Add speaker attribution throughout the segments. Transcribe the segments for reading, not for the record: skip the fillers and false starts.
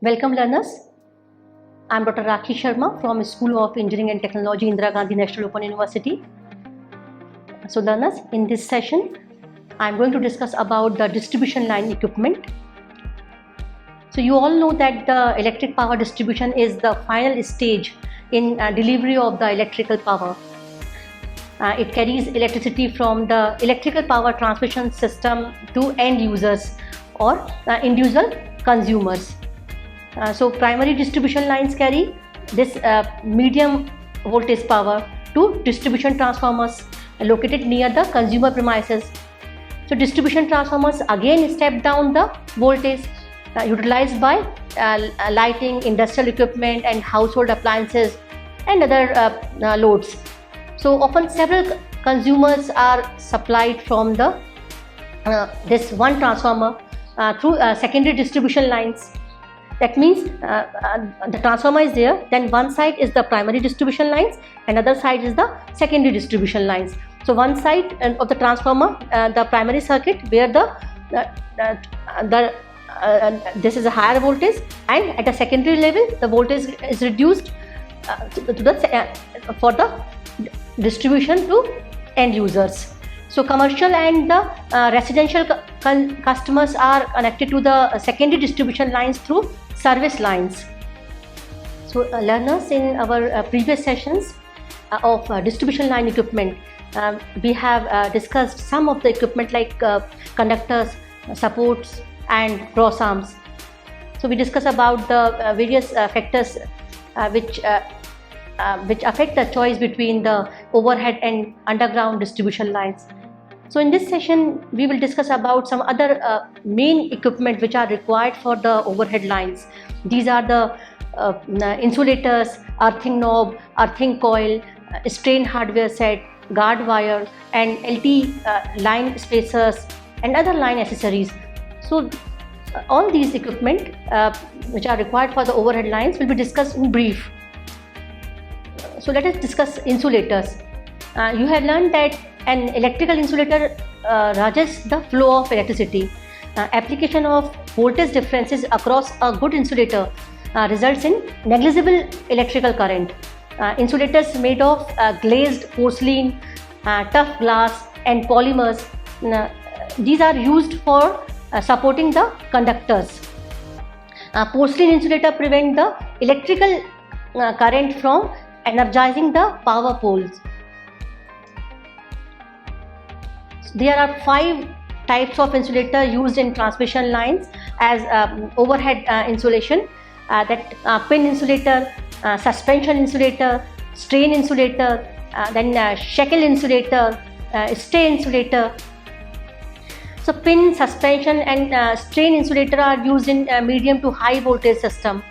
Speaker 1: Welcome learners. I am Dr. Rakhi Sharma from School of Engineering and Technology, Indira Gandhi National Open University. So learners, in this session, I am going to discuss about the distribution line equipment. So you all know that the electric power distribution is the final stage in delivery of the electrical power. It carries electricity from the electrical power transmission system to end users or individual consumers. So primary distribution lines carry this medium voltage power to distribution transformers located near the consumer premises. So distribution transformers again step down the voltage utilized by lighting, industrial equipment and household appliances and other loads. So often several consumers are supplied from the this one transformer through secondary distribution lines. That means the transformer is there, then one side is the primary distribution lines, another side is the secondary distribution lines. So one side of the transformer, the primary circuit, where this is a higher voltage, and at the secondary level the voltage is reduced for the distribution to end users. So commercial and the residential customers are connected to the secondary distribution lines through service lines. So learners, in our previous sessions of distribution line equipment, we have discussed some of the equipment like conductors, supports and cross arms. So we discussed about the various factors which affect the choice between the overhead and underground distribution lines. So in this session, we will discuss about some other main equipment which are required for the overhead lines. These are the insulators, earthing knob, earthing coil, strain hardware set, guard wire and LT line spacers and other line accessories. So all these equipment which are required for the overhead lines will be discussed in brief. So let us discuss insulators. You have learned that an electrical insulator adjusts the flow of electricity. Application of voltage differences across a good insulator results in negligible electrical current. Insulators made of glazed porcelain, tough glass and polymers, these are used for supporting the conductors. Porcelain insulator prevent the electrical current from energizing the power poles. There are 5 types of insulator used in transmission lines as overhead insulation, that pin insulator, suspension insulator, strain insulator, then shackle insulator, stay insulator. So pin, suspension and strain insulator are used in medium to high voltage system,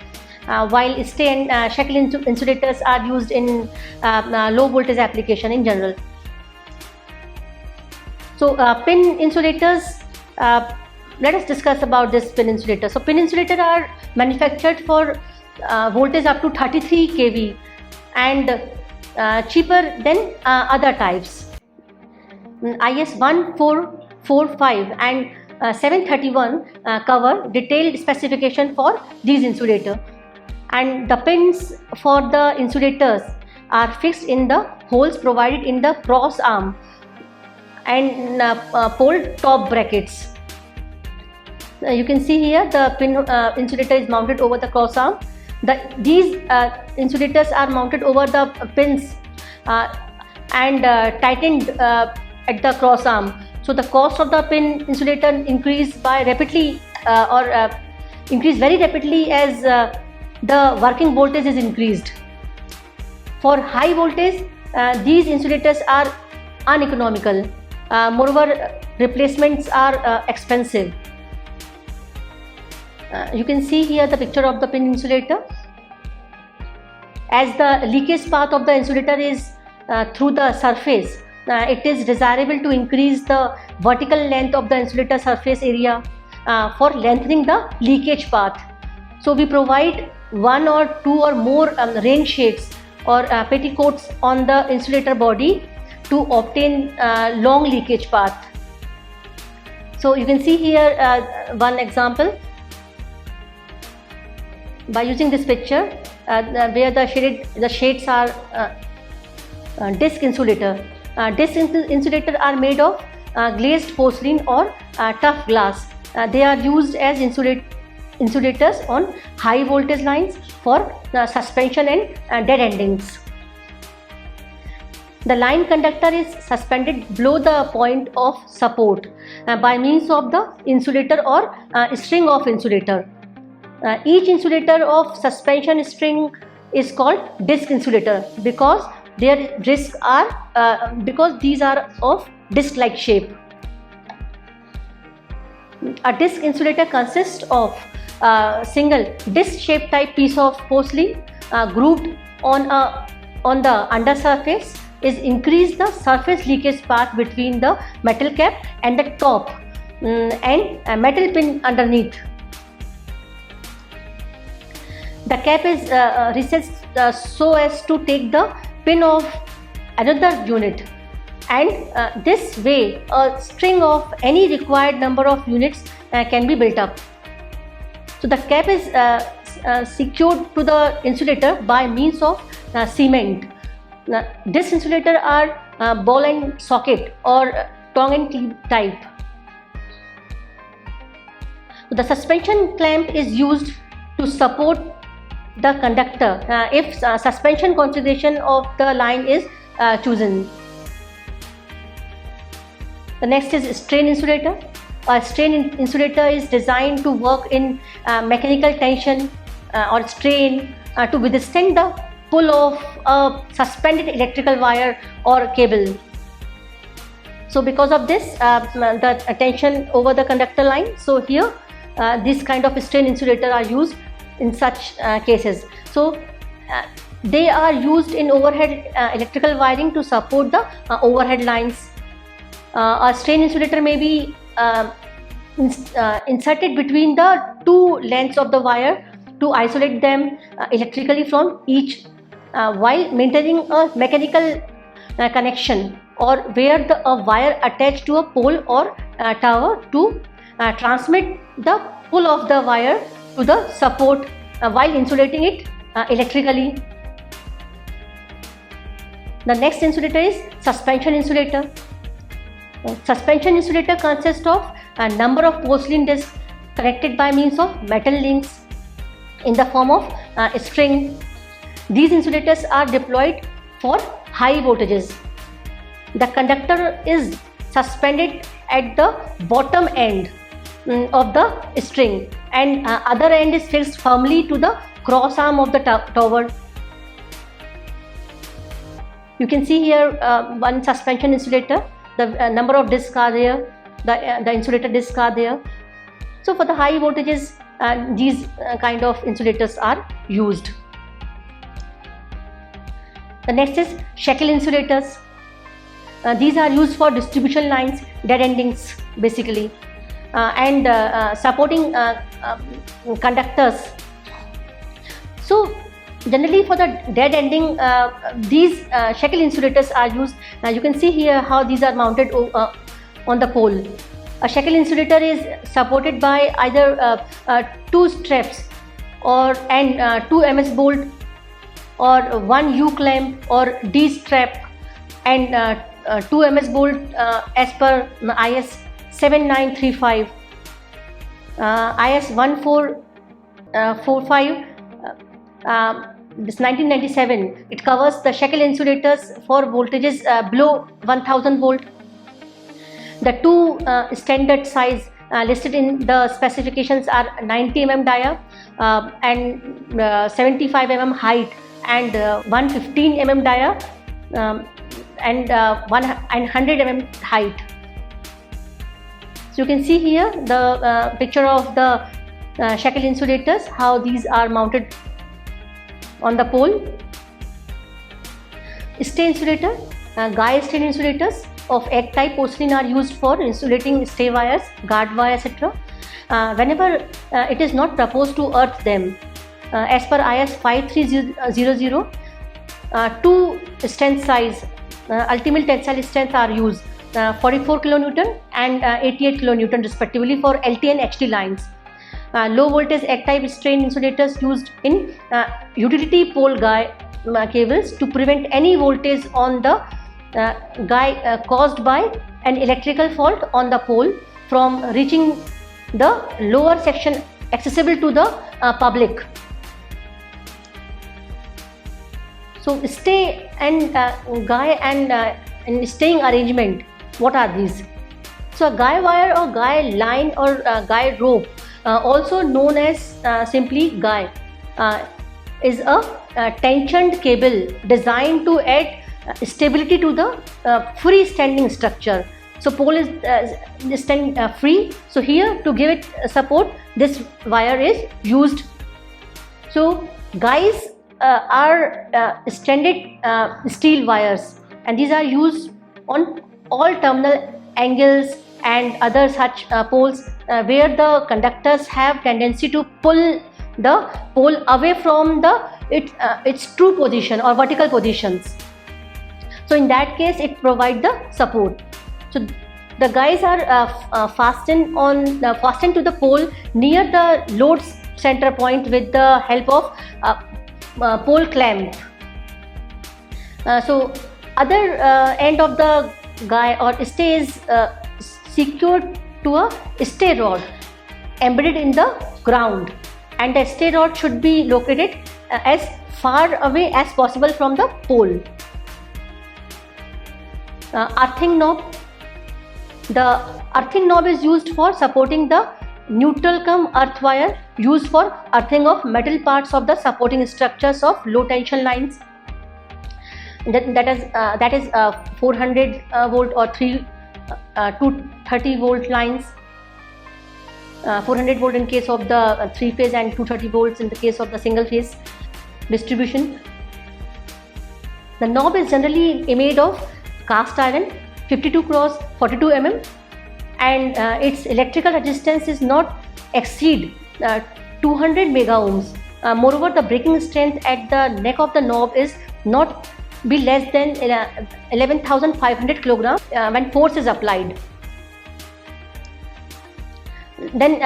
Speaker 1: while stay and shackle insulators are used in low voltage application in general. So pin insulators, let us discuss about this pin insulator. So pin insulators are manufactured for voltage up to 33 kV and cheaper than other types. IS 1445 and 731 cover detailed specification for these insulators, and the pins for the insulators are fixed in the holes provided in the cross arm and pole top brackets. You can see here the pin insulator is mounted over the cross arm. These insulators are mounted over the pins and tightened at the cross arm. So the cost of the pin insulator increase very rapidly as the working voltage is increased. For high voltage, these insulators are uneconomical. Moreover, replacements are expensive. You can see here the picture of the pin insulator. As the leakage path of the insulator is through the surface, it is desirable to increase the vertical length of the insulator surface area for lengthening the leakage path. So we provide 1 or 2 or more rain shades or petticoats on the insulator body to obtain long leakage path. So you can see here one example. by using this picture where the shades are disc insulator. Disc insulator are made of glazed porcelain or tough glass. They are used as insulators on high voltage lines for suspension and dead endings. The line conductor is suspended below the point of support by means of the insulator or string of insulator. Each insulator of suspension string is called disc insulator because their discs are because these are of disc-like shape. A disc insulator consists of a single disc-shaped type piece of porcelain grooved on the undersurface is increase the surface leakage path between the metal cap and the top and a metal pin underneath. The cap is recessed so as to take the pin of another unit, and this way a string of any required number of units can be built up. So the cap is secured to the insulator by means of cement. This insulator are ball and socket or tongue and cleave type. The suspension clamp is used to support the conductor if suspension configuration of the line is chosen. The next is strain insulator. A strain insulator is designed to work in mechanical tension or strain to withstand the pull of a suspended electrical wire or cable. So because of this the tension over the conductor line, so here this kind of strain insulator are used in such cases. So they are used in overhead electrical wiring to support the overhead lines. A strain insulator may be inserted between the two lengths of the wire to isolate them electrically from each while maintaining a mechanical connection, or where a wire attached to a pole or tower to transmit the pull of the wire to the support while insulating it electrically. The next insulator is suspension insulator. Suspension insulator consists of a number of porcelain discs connected by means of metal links in the form of a string. These insulators are deployed for high voltages. The conductor is suspended at the bottom end of the string, and other end is fixed firmly to the cross arm of the tower. You can see here one suspension insulator. The number of discs are there, the insulator discs are there. So for the high voltages these kind of insulators are used. The next is shackle insulators. These are used for distribution lines, dead endings basically, and supporting conductors. So generally for the dead ending these shackle insulators are used. You can see here how these are mounted on the pole. A shackle insulator is supported by either two straps and 2 ms bolt, or one U clamp or D strap and 2 ms bolt as per IS 7935, IS 1445 this 1997. It covers the shackle insulators for voltages below 1000 volt. The two standard size listed in the specifications are 90 mm dia and 75 mm height, and 115 mm dia and 100 mm height. So you can see here the picture of the shackle insulators, how these are mounted on the pole. Stay insulator. Guy stay insulators of egg type porcelain are used for insulating stay wires, guard wire, etc. Whenever it is not proposed to earth them. As per IS 5300, two strength size ultimate tensile strength are used, 44 kN and 88 kN respectively for LT and HT lines. Low voltage N-type strain insulators used in utility pole guy cables to prevent any voltage on the guy caused by an electrical fault on the pole from reaching the lower section accessible to the public. So stay and guy and staying arrangement, what are these? So a guy wire or guy line or guy rope, also known as simply guy, is a tensioned cable designed to add stability to the freestanding structure. So pole is free, so here to give it support, this wire is used. So guys are stranded steel wires, and these are used on all terminal angles and other such poles where the conductors have tendency to pull the pole away from its true position or vertical positions. So in that case it provides the support. So the guys are fastened to the pole near the load center point with the help of pole clamp. So other end of the guy or stay is secured to a stay rod embedded in the ground, and the stay rod should be located as far away as possible from the pole. Earthing knob. The earthing knob is used for supporting the neutral cum earth wire used for earthing of metal parts of the supporting structures of low tension lines. That is 400 volt or 230 volt lines. 400 volt in case of the 3 phase and 230 volts in the case of the single phase distribution. The knob is generally made of cast iron 52 cross 42 mm, and its electrical resistance is not exceed 200 mega ohms. Moreover, the breaking strength at the neck of the knob is not be less than 11,500 kg when force is applied. Then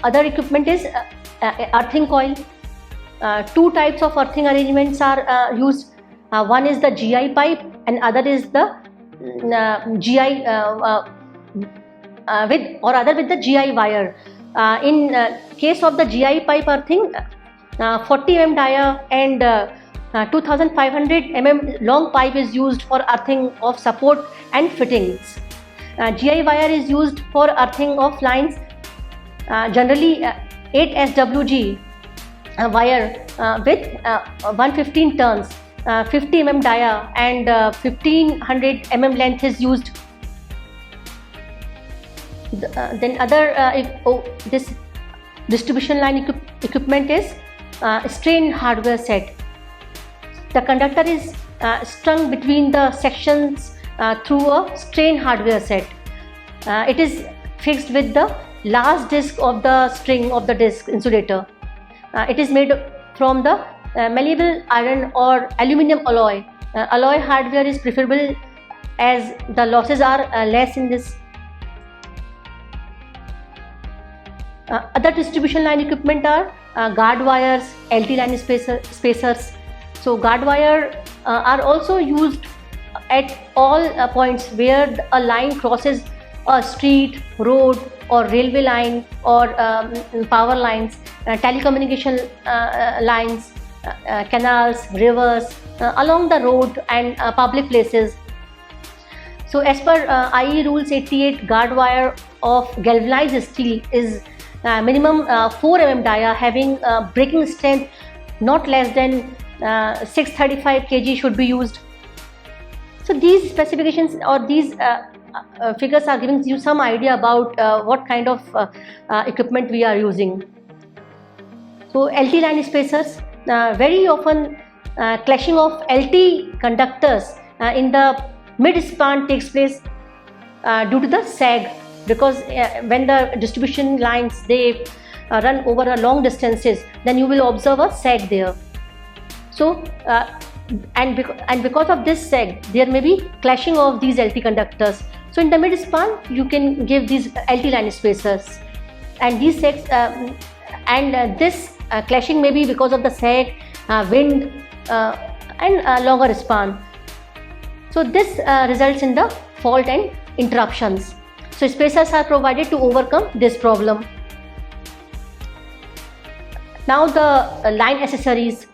Speaker 1: other equipment is earthing coil. Two types of earthing arrangements are used. One is the GI pipe and other is the GI with the GI wire. In case of the GI pipe earthing, 40 mm dia and 2500 mm long pipe is used for earthing of support and fittings. GI wire is used for earthing of lines, generally 8 SWG wire with 115 turns, 50 mm dia and 1500 mm length is used. Then other this distribution line equipment is strain hardware set. The conductor is strung between the sections through a strain hardware set. It is fixed with the last disc of the string of the disc insulator. It is made from the malleable iron or aluminum alloy. Alloy hardware is preferable as the losses are less in this. Other distribution line equipment are guard wires, LT line spacers. So guard wire are also used at all points where a line crosses a street, road or railway line or power lines, telecommunication lines, canals, rivers, along the road and public places. So as per IE rules 88, guard wire of galvanized steel is minimum 4 mm dia having breaking strength not less than 635 kg should be used. So these specifications or these figures are giving you some idea about what kind of equipment we are using. So LT line spacers, very often clashing of LT conductors in the mid span takes place due to the sag, because when the distribution lines they run over a long distances, then you will observe a sag there. So and because of this sag there may be clashing of these LT conductors. So in the mid span you can give these LT line spacers. and these sets this clashing may be because of the sag, wind, and longer span. So this results in the fault and interruptions. So spacers are provided to overcome this problem. Now the line accessories.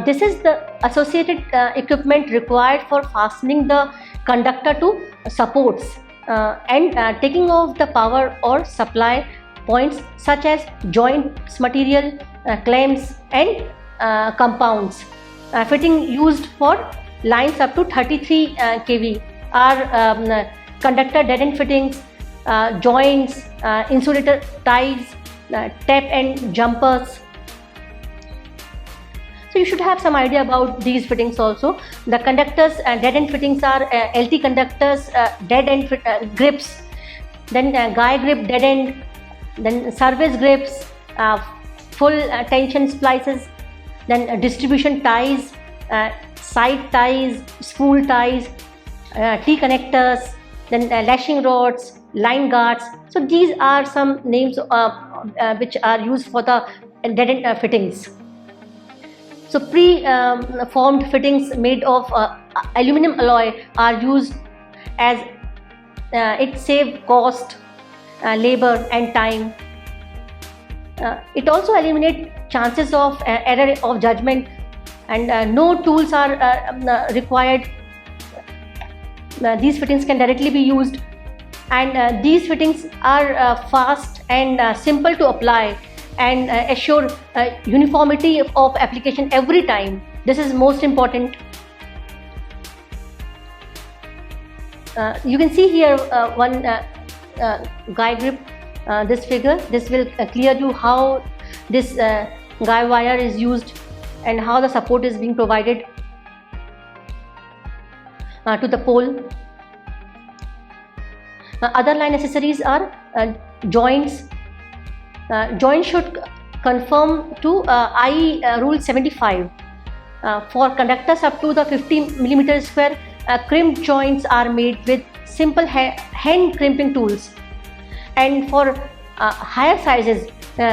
Speaker 1: This is the associated equipment required for fastening the conductor to supports and taking off the power or supply points such as joints material, clamps and compounds. Fitting used for lines up to 33 kV are conductor dead-end fittings, joints, insulator ties, tap and jumpers. So you should have some idea about these fittings also. The conductors dead-end fittings are LT conductors, dead-end grips, then guy grip dead-end, then service grips, full tension splices, then distribution ties, side ties, spool ties, T connectors, then lashing rods, line guards. So these are some names which are used for the dead-end fittings. So pre-formed fittings made of aluminum alloy are used as it saves cost, labor and time. It also eliminates chances of error of judgment, and no tools are required. These fittings can directly be used, and these fittings are fast and simple to apply and assure uniformity of application every time. This is most important. You can see here one guy grip, this figure. This will clear you how this guy wire is used and how the support is being provided to the pole. Other line accessories are joints. Joints should conform to IE rule 75. For conductors up to the 50 mm square, crimp joints are made with simple hand crimping tools, and for higher sizes,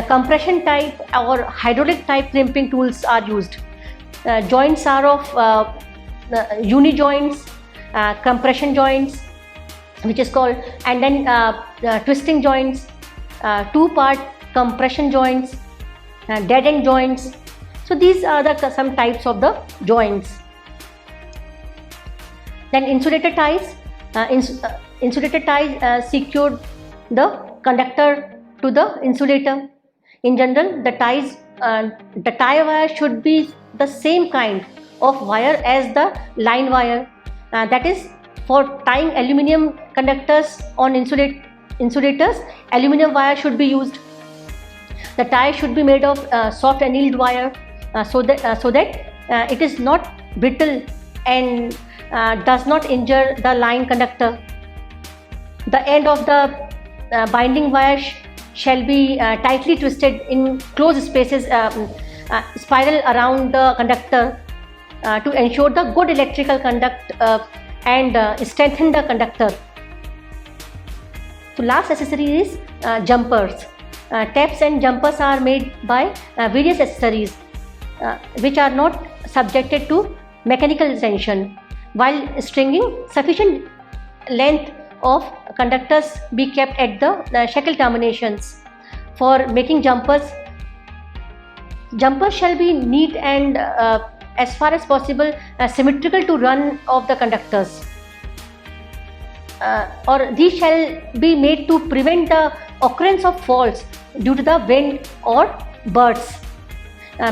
Speaker 1: compression type or hydraulic type crimping tools are used. Joints are of uni joints, compression joints, which is called, and then twisting joints, two-part compression joints, dead-end joints. So these are some types of the joints. Then insulator ties. Insulator ties secure the conductor to the insulator. In general, the tie wire should be the same kind of wire as the line wire. That is, for tying aluminum conductors on insulators, aluminum wire should be used. The tie should be made of soft annealed wire so that it is not brittle and does not injure the line conductor. The end of the binding wire shall be tightly twisted in closed spaces, spiral around the conductor to ensure the good electrical conduct and strengthen the conductor. So last accessory is jumpers. Taps and jumpers are made by various accessories which are not subjected to mechanical tension. While stringing, sufficient length of conductors be kept at the shackle terminations. For making jumpers shall be neat and as far as possible symmetrical to run of the conductors, or these shall be made to prevent the occurrence of faults due to the wind or bursts.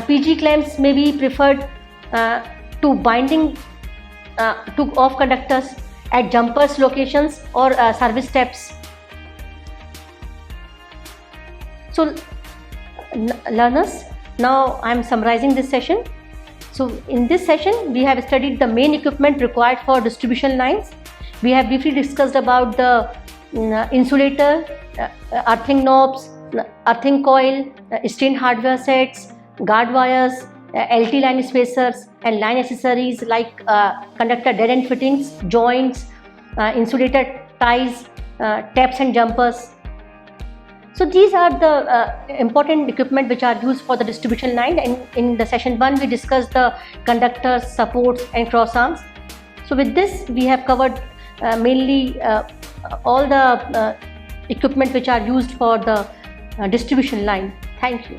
Speaker 1: PG clamps may be preferred to binding of conductors at jumpers locations or service steps. So learners, now I am summarizing this session. So in this session we have studied the main equipment required for distribution lines. We have briefly discussed about the insulator, earthing knobs, earthing coil, strain hardware sets, guard wires, LT line spacers and line accessories like conductor dead-end fittings, joints, insulator ties, taps and jumpers. So these are the important equipment which are used for the distribution line, and in the session 1 we discussed the conductors, supports and cross arms. So with this we have covered mainly all the equipment which are used for the distribution line. Thank you.